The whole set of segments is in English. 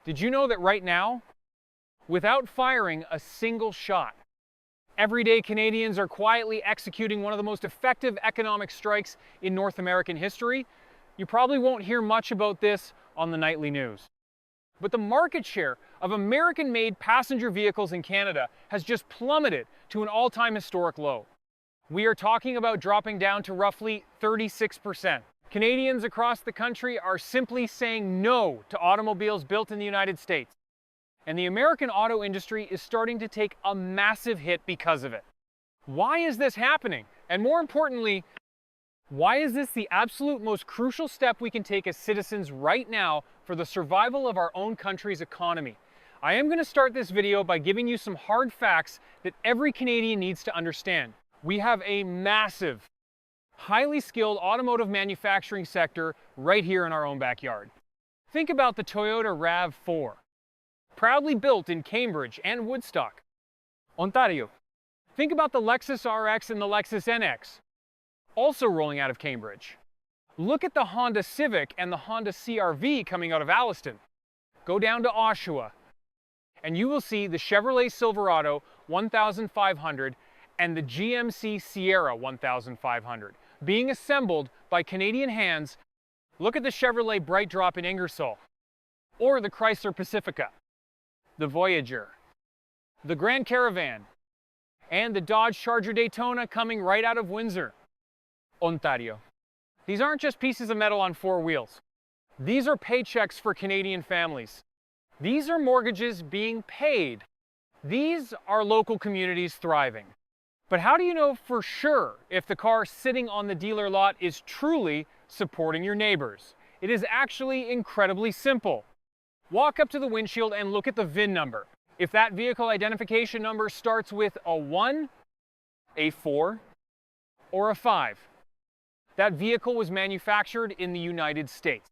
Did you know that right now, without firing a single shot, everyday Canadians are quietly executing one of the most effective economic strikes in North American history? You probably won't hear much about this on the nightly news. But the market share of American-made passenger vehicles in Canada has just plummeted to an all-time historic low. We are talking about dropping down to roughly 36%. Canadians across the country are simply saying no to automobiles built in the United States. And the American auto industry is starting to take a massive hit because of it. Why is this happening? And more importantly, why is this the absolute most crucial step we can take as citizens right now for the survival of our own country's economy? I am going to start this video by giving you some hard facts that every Canadian needs to understand. We have a massive, highly skilled automotive manufacturing sector right here in our own backyard. Think about the Toyota RAV4, proudly built in Cambridge and Woodstock, Ontario. Think about the Lexus RX and the Lexus NX, also rolling out of Cambridge. Look at the Honda Civic and the Honda CR-V coming out of Alliston. Go down to Oshawa, and you will see the Chevrolet Silverado 1500 and the GMC Sierra 1500 being assembled by Canadian hands. Look at the Chevrolet Bright Drop in Ingersoll, or the Chrysler Pacifica, the Voyager, the Grand Caravan, and the Dodge Charger Daytona coming right out of Windsor, Ontario. These aren't just pieces of metal on four wheels. These are paychecks for Canadian families. These are mortgages being paid. These are local communities thriving. But how do you know for sure if the car sitting on the dealer lot is truly supporting your neighbors? It is actually incredibly simple. Walk up to the windshield and look at the VIN number. If that vehicle identification number starts with a 1, a 4, or a 5, that vehicle was manufactured in the United States.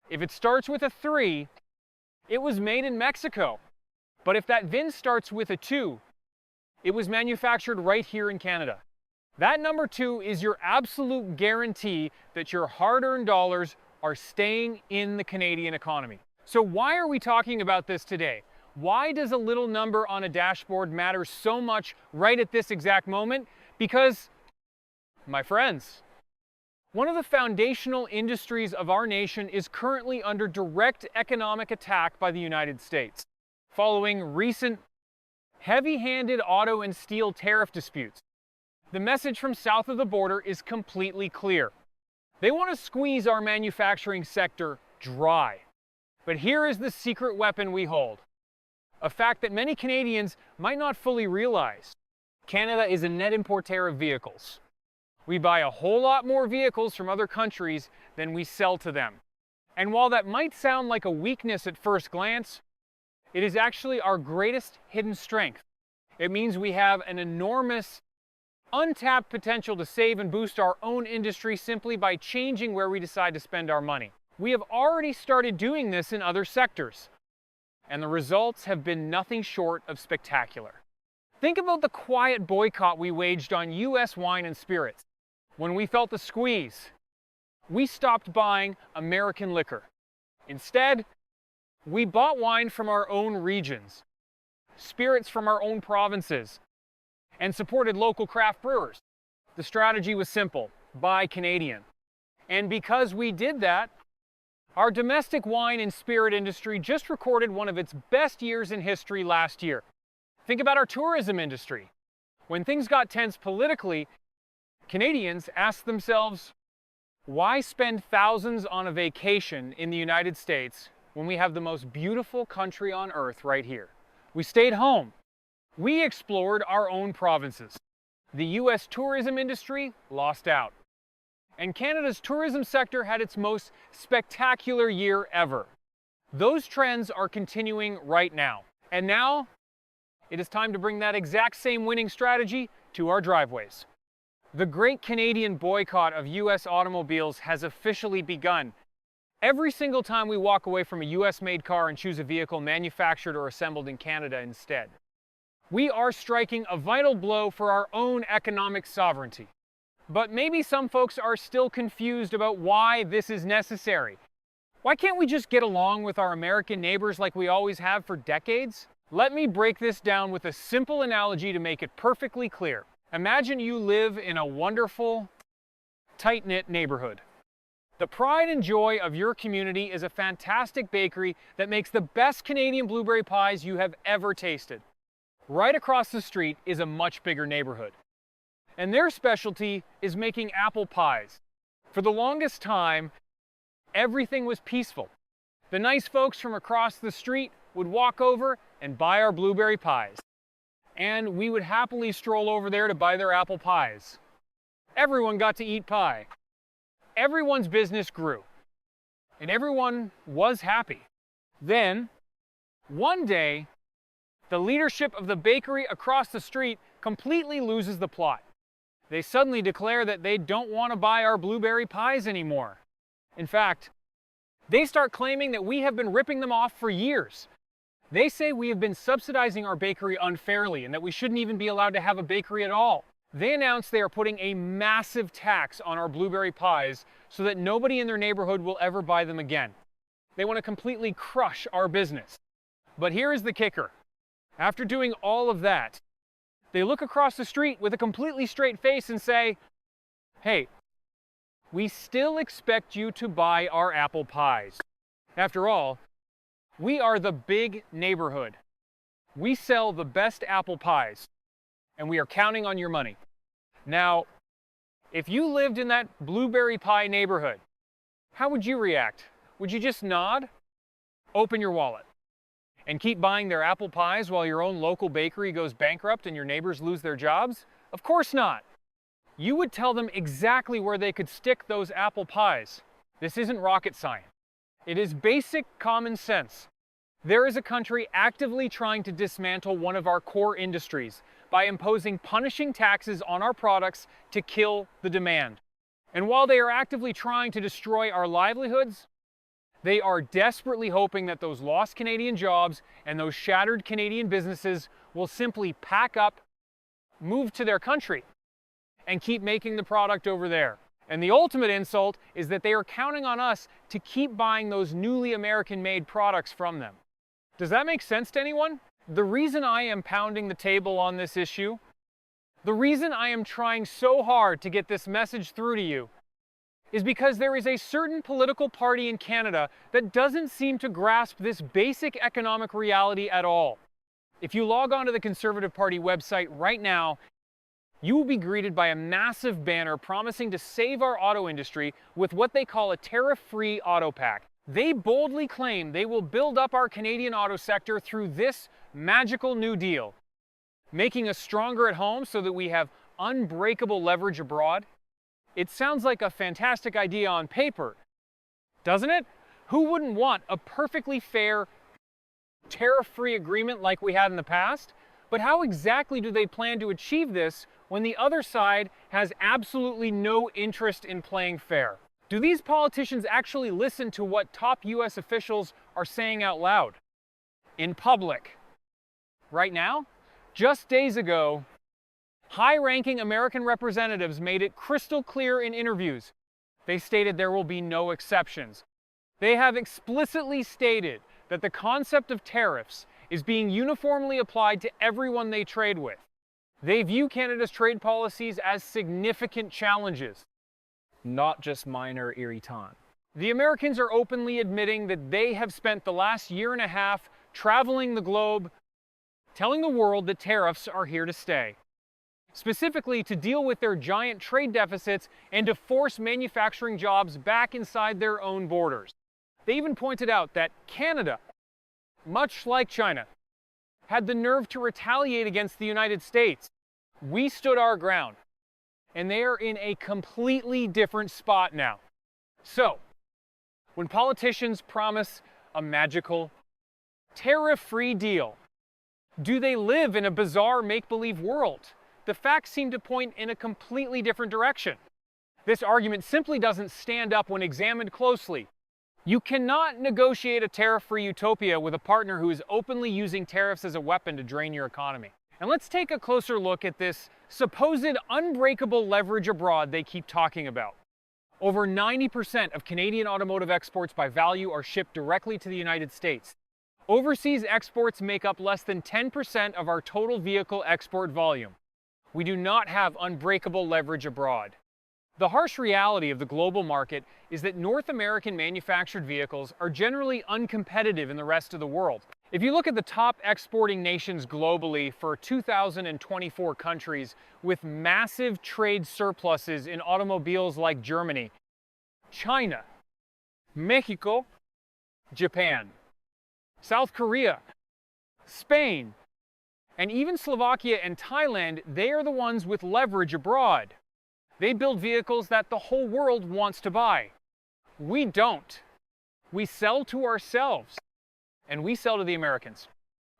If it starts with a 3, it was made in Mexico. But if that VIN starts with a 2, it was manufactured right here in Canada. That number 2 is your absolute guarantee that your hard-earned dollars are staying in the Canadian economy. So why are we talking about this today? Why does a little number on a dashboard matter so much right at this exact moment? Because, my friends, one of the foundational industries of our nation is currently under direct economic attack by the United States, following recent heavy-handed auto and steel tariff disputes. The message from south of the border is completely clear. They want to squeeze our manufacturing sector dry. But here is the secret weapon we hold, a fact that many Canadians might not fully realize. Canada is a net importer of vehicles. We buy a whole lot more vehicles from other countries than we sell to them. And while that might sound like a weakness at first glance, it is actually our greatest hidden strength. It means we have an enormous, untapped potential to save and boost our own industry simply by changing where we decide to spend our money. We have already started doing this in other sectors, and the results have been nothing short of spectacular. Think about the quiet boycott we waged on US wine and spirits. When we felt the squeeze, we stopped buying American liquor. Instead, we bought wine from our own regions, spirits from our own provinces, and supported local craft brewers. The strategy was simple: buy Canadian. And because we did that, our domestic wine and spirit industry just recorded one of its best years in history last year. Think about our tourism industry. When things got tense politically, Canadians asked themselves, why spend thousands on a vacation in the United States when we have the most beautiful country on earth right here? We stayed home. We explored our own provinces. The US tourism industry lost out. And Canada's tourism sector had its most spectacular year ever. Those trends are continuing right now. And now, it is time to bring that exact same winning strategy to our driveways. The great Canadian boycott of US automobiles has officially begun. Every single time we walk away from a US-made car and choose a vehicle manufactured or assembled in Canada instead, we are striking a vital blow for our own economic sovereignty. But maybe some folks are still confused about why this is necessary. Why can't we just get along with our American neighbors like we always have for decades? Let me break this down with a simple analogy to make it perfectly clear. Imagine you live in a wonderful, tight-knit neighborhood. The pride and joy of your community is a fantastic bakery that makes the best Canadian blueberry pies you have ever tasted. Right across the street is a much bigger neighborhood, and their specialty is making apple pies. For the longest time, everything was peaceful. The nice folks from across the street would walk over and buy our blueberry pies, and we would happily stroll over there to buy their apple pies. Everyone got to eat pie. Everyone's business grew, and everyone was happy. Then, one day, the leadership of the bakery across the street completely loses the plot. They suddenly declare that they don't want to buy our blueberry pies anymore. In fact, they start claiming that we have been ripping them off for years. They say we have been subsidizing our bakery unfairly and that we shouldn't even be allowed to have a bakery at all. They announced they are putting a massive tax on our blueberry pies so that nobody in their neighborhood will ever buy them again. They want to completely crush our business. But here is the kicker. After doing all of that, they look across the street with a completely straight face and say, "Hey, we still expect you to buy our apple pies. After all, we are the big neighborhood. We sell the best apple pies, and we are counting on your money." Now, if you lived in that blueberry pie neighborhood, how would you react? Would you just nod, open your wallet, and keep buying their apple pies while your own local bakery goes bankrupt and your neighbors lose their jobs? Of course not. You would tell them exactly where they could stick those apple pies. This isn't rocket science. It is basic common sense. There is a country actively trying to dismantle one of our core industries by imposing punishing taxes on our products to kill the demand. And while they are actively trying to destroy our livelihoods, they are desperately hoping that those lost Canadian jobs and those shattered Canadian businesses will simply pack up, move to their country, and keep making the product over there. And the ultimate insult is that they are counting on us to keep buying those newly American-made products from them. Does that make sense to anyone? The reason I am pounding the table on this issue, the reason I am trying so hard to get this message through to you, is because there is a certain political party in Canada that doesn't seem to grasp this basic economic reality at all. If you log on to the Conservative Party website right now, you will be greeted by a massive banner promising to save our auto industry with what they call a tariff-free auto pack. They boldly claim they will build up our Canadian auto sector through this magical new deal, making us stronger at home so that we have unbreakable leverage abroad. It sounds like a fantastic idea on paper, doesn't it? Who wouldn't want a perfectly fair, tariff-free agreement like we had in the past? But how exactly do they plan to achieve this when the other side has absolutely no interest in playing fair? Do these politicians actually listen to what top US officials are saying out loud, in public? Right now, just days ago, high-ranking American representatives made it crystal clear in interviews. They stated there will be no exceptions. They have explicitly stated that the concept of tariffs is being uniformly applied to everyone they trade with. They view Canada's trade policies as significant challenges, not just minor irritants. The Americans are openly admitting that they have spent the last year and a half traveling the globe, telling the world that tariffs are here to stay, specifically to deal with their giant trade deficits and to force manufacturing jobs back inside their own borders. They even pointed out that Canada, much like China, had the nerve to retaliate against the United States. We stood our ground, and they are in a completely different spot now. So, when politicians promise a magical, tariff-free deal, do they live in a bizarre make-believe world? The facts seem to point in a completely different direction. This argument simply doesn't stand up when examined closely. You cannot negotiate a tariff-free utopia with a partner who is openly using tariffs as a weapon to drain your economy. And let's take a closer look at this supposed unbreakable leverage abroad they keep talking about. Over 90% of Canadian automotive exports by value are shipped directly to the United States. Overseas exports make up less than 10% of our total vehicle export volume. We do not have unbreakable leverage abroad. The harsh reality of the global market is that North American manufactured vehicles are generally uncompetitive in the rest of the world. If you look at the top exporting nations globally for 2024 countries with massive trade surpluses in automobiles like Germany, China, Mexico, Japan, South Korea, Spain, and even Slovakia and Thailand, they are the ones with leverage abroad. They build vehicles that the whole world wants to buy. We don't. We sell to ourselves, and we sell to the Americans.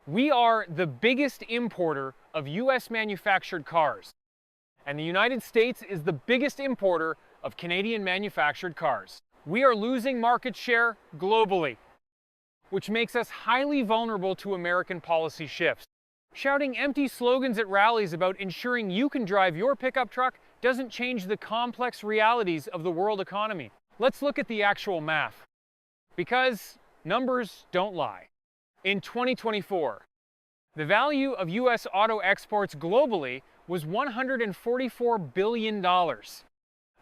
We are the biggest importer of US manufactured cars, and the United States is the biggest importer of Canadian manufactured cars. We are losing market share globally, which makes us highly vulnerable to American policy shifts. Shouting empty slogans at rallies about ensuring you can drive your pickup truck doesn't change the complex realities of the world economy. Let's look at the actual math, because numbers don't lie. In 2024, the value of US auto exports globally was $144 billion.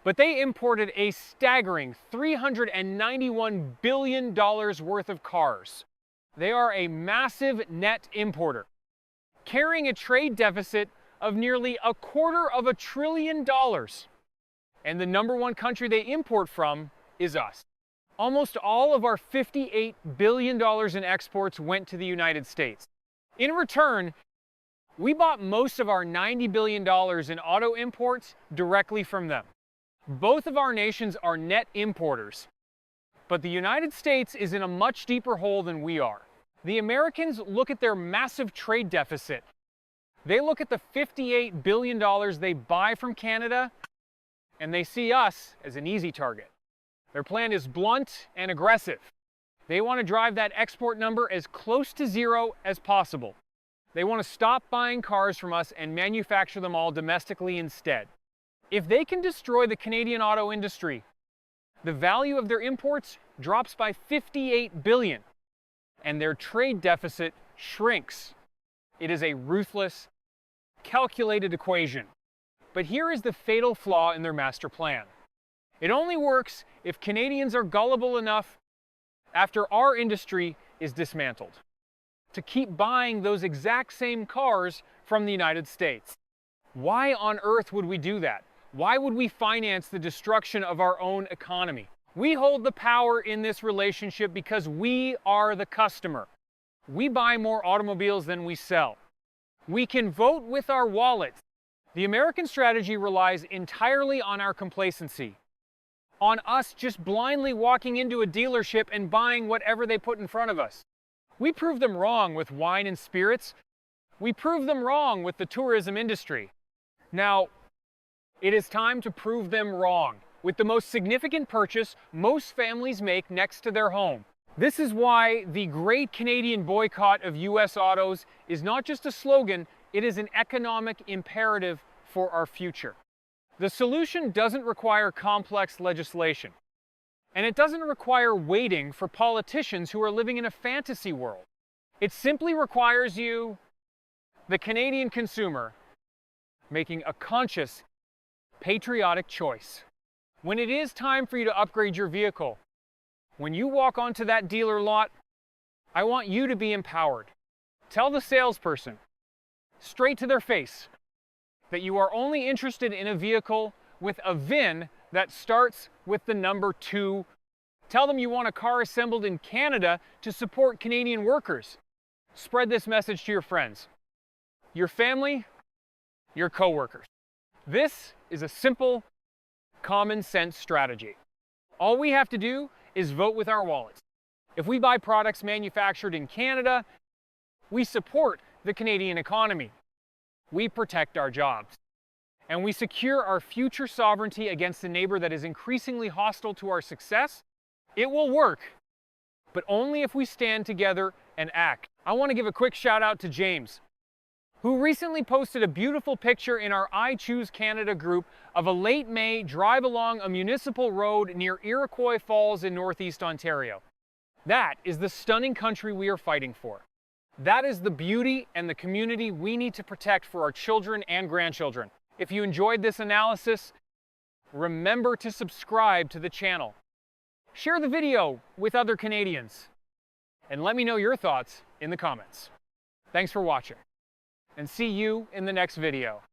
But they imported a staggering $391 billion worth of cars. They are a massive net importer, carrying a trade deficit of nearly $250 billion. And the number one country they import from is us. Almost all of our $58 billion in exports went to the United States. In return, we bought most of our $90 billion in auto imports directly from them. Both of our nations are net importers, but the United States is in a much deeper hole than we are. The Americans look at their massive trade deficit. They look at the $58 billion they buy from Canada, and they see us as an easy target. Their plan is blunt and aggressive. They want to drive that export number as close to zero as possible. They want to stop buying cars from us and manufacture them all domestically instead. If they can destroy the Canadian auto industry, the value of their imports drops by $58 billion, and their trade deficit shrinks. It is a ruthless, calculated equation. But here is the fatal flaw in their master plan. It only works if Canadians are gullible enough after our industry is dismantled to keep buying those exact same cars from the United States. Why on earth would we do that? Why would we finance the destruction of our own economy? We hold the power in this relationship because we are the customer. We buy more automobiles than we sell. We can vote with our wallets. The American strategy relies entirely on our complacency, on us just blindly walking into a dealership and buying whatever they put in front of us. We prove them wrong with wine and spirits. We prove them wrong with the tourism industry. Now, it is time to prove them wrong with the most significant purchase most families make next to their home. This is why the Great Canadian Boycott of US autos is not just a slogan, it is an economic imperative for our future. The solution doesn't require complex legislation, and it doesn't require waiting for politicians who are living in a fantasy world. It simply requires you, the Canadian consumer, making a conscious, patriotic choice. When it is time for you to upgrade your vehicle, when you walk onto that dealer lot, I want you to be empowered. Tell the salesperson, straight to their face, that you are only interested in a vehicle with a VIN that starts with the number 2. Tell them you want a car assembled in Canada to support Canadian workers. Spread this message to your friends, your family, your coworkers. This is a simple, common sense strategy. All we have to do is vote with our wallets. If we buy products manufactured in Canada, we support the Canadian economy. We protect our jobs. And we secure our future sovereignty against a neighbor that is increasingly hostile to our success. It will work, but only if we stand together and act. I want to give a quick shout out to James. who recently posted a beautiful picture in our I Choose Canada group of a late May drive along a municipal road near Iroquois Falls in Northeast Ontario. That is the stunning country we are fighting for. That is the beauty and the community we need to protect for our children and grandchildren. If you enjoyed this analysis, remember to subscribe to the channel. Share the video with other Canadians. And let me know your thoughts in the comments. Thanks for watching, and see you in the next video.